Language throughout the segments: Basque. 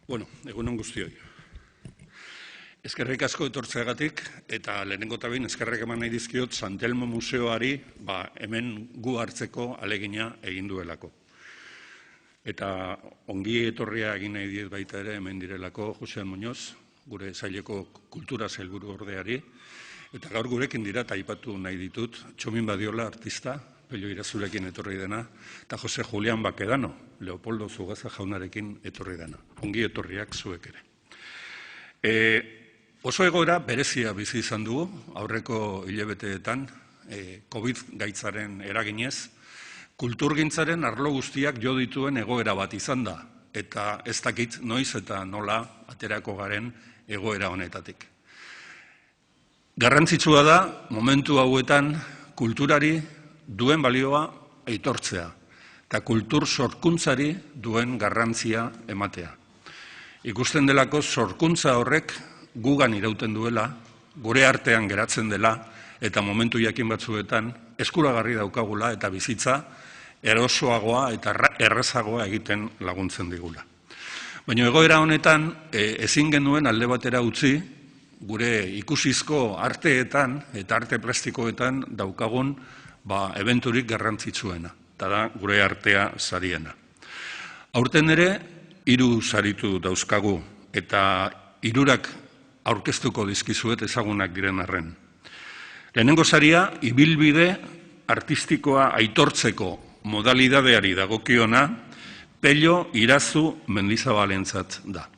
Egunon guztioi. Eskerrik asko etortzeagatik eta lehenengo eta behin eskerrak eman nahi dizkiot San Telmo Museoari hemen gu hartzeko ahalegina egin duelako. Eta ongi etorria egin nahi diet baita ere hemen direlako Josean Muñoz, gure saileko kultura sailburu ordeari, eta gaur gurekin dira eta aipatu nahi ditut Txomin Badiola artista, Pello Irazurekin etorri dena, eta Jose Julián Bakedano, Leopoldo Zugaza jaunarekin etorri dena. Ongi etorriak zuek ere. Oso egoera berezia bizi izan dugu, aurreko hilabeteetan, COVID gaitzaren eraginez, kulturgintzaren arlo guztiak jo dituen egoera bat izan da, eta ez dakit noiz eta nola aterako garen egoera honetatik. Garrantzitsua da, momentu hauetan, kulturari duen balioa aitortzea, eta kultur sorkuntzari duen garrantzia ematea. Ikusten delako sorkuntza horrek gugan irauten duela, gure artean geratzen dela, eta momentu jakin batzuetan eskuragarri daukagula eta bizitza erosoagoa eta errazagoa egiten laguntzen digula. Baina egoera honetan ezin genuen alde batera utzi gure ikusizko arteetan eta arte plastikoetan daukagun ebenturik garrantzitsuena, eta da gure artea sariena. Aurten ere, 3 saritu dauzkagu, eta 3 aurkeztuko dizkizuet ezagunak diren arren. Lehenengo saria, ibilbide artistikoa aitortzeko modalidadeari dagokiona, Pello Irazu Mendizabalentzat da.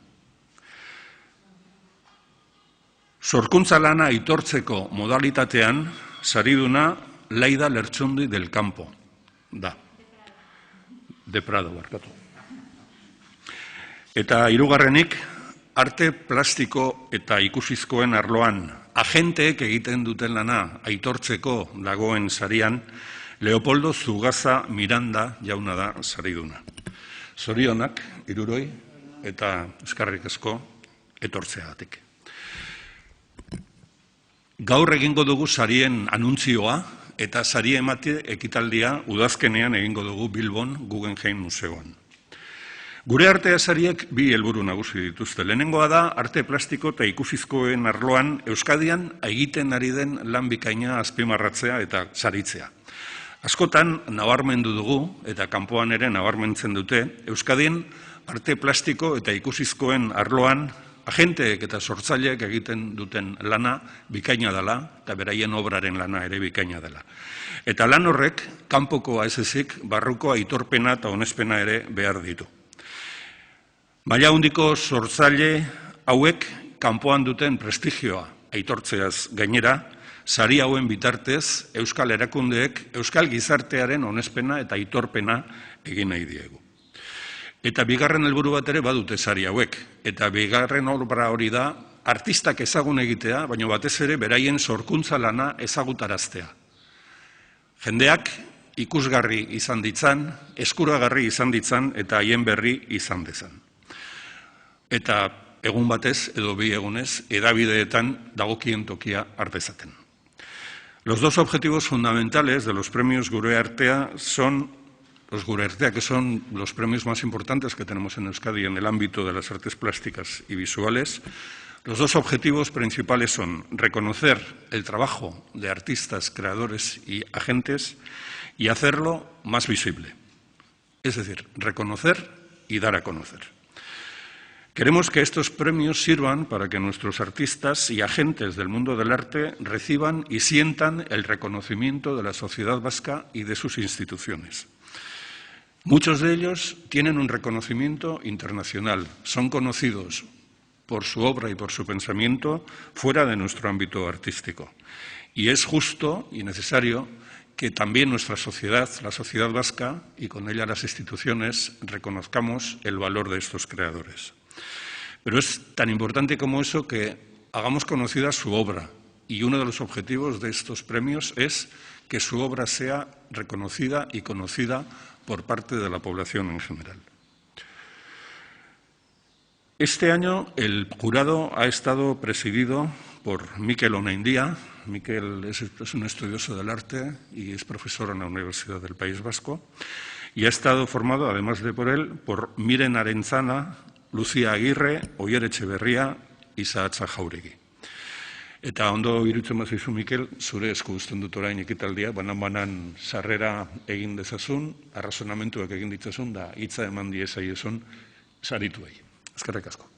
Sorkuntza lana aitortzeko modalitatean, sariduna Laida Lertxundi del Campo da. De Prado, barkatu. Eta 3. Arte plastiko eta ikusizkoen arloan agenteek egiten duten lana aitortzeko dagoen sarian, Leopoldo Zugaza Miranda jauna da sariduna. Zorionak, 3 eta eskerrik asko etortzeagatik. Gaur egingo dugu sarien anuntzioa eta sari emate ekitaldia udazkenean egingo dugu Bilbon Guggenheim Museoan. Gure artea sariek 2 helburu nagusi dituzte. Lehenengoa da arte plastiko eta ikusizkoen arloan Euskadian egiten ari den lan bikaina azpimarratzea eta saritzea. Askotan nabarmendu dugu eta kanpoan ere nabarmentzen dute Euskadin arte plastiko eta ikusizkoen arloan agenteek eta sortzaileek egiten duten lana bikaina dela, eta beraien obraren lana ere bikaina dela. Eta lan horrek, kanpokoa ez ezik, barruko aitorpena eta onespena ere behar ditu. Maila handiko sortzaile hauek kanpoan duten prestigioa aitortzeaz gainera, sari hauen bitartez Euskal erakundeek Euskal gizartearen onespena eta aitorpena egin nahi diegu. Eta 2. helburu bat ere badute sari hauek. Eta 2. obra hori da artistak ezagun egitea, baina batez ere beraien sorkuntza lana ezagutaraztea. Jendeak ikusgarri izan ditzan, eskuragarri izan ditzan eta haien berri izan dezan. Eta egun batez edo 2 egunez hedabideetan dagokien tokia hartezaten. Los 2 objetivos fundamentales de los premios Gure Artea son los Gure Artea, que son los premios más importantes que tenemos en Euskadi en el ámbito de las artes plásticas y visuales. Los 2 objetivos principales son reconocer el trabajo de artistas, creadores y agentes y hacerlo más visible. Es decir, reconocer y dar a conocer. Queremos que estos premios sirvan para que nuestros artistas y agentes del mundo del arte reciban y sientan el reconocimiento de la sociedad vasca y de sus instituciones. Muchos de ellos tienen un reconocimiento internacional, son conocidos por su obra y por su pensamiento fuera de nuestro ámbito artístico. Y es justo y necesario que también nuestra sociedad, la sociedad vasca, y con ella las instituciones, reconozcamos el valor de estos creadores. Pero es tan importante como eso que hagamos conocida su obra. Y uno de los objetivos de estos premios es que su obra sea reconocida y conocida por parte de la población en general. Este año el jurado ha estado presidido por Mikel Onaindia. Mikel es un estudioso del arte y es profesor en la Universidad del País Vasco. Y ha estado formado, además de por él, por Miren Arenzana, Luzia Agirre, Oier Etxeberria, Isaatza Jauregi. Eta ondo iruditzen bazaizu, Mikel, zure esku uzten dut orain ekitaldia, banan sarrera egin dezazun, arrazonamentuak egin ditzazun, da hitza eman diezaiezun sarituei. Eskerrik asko.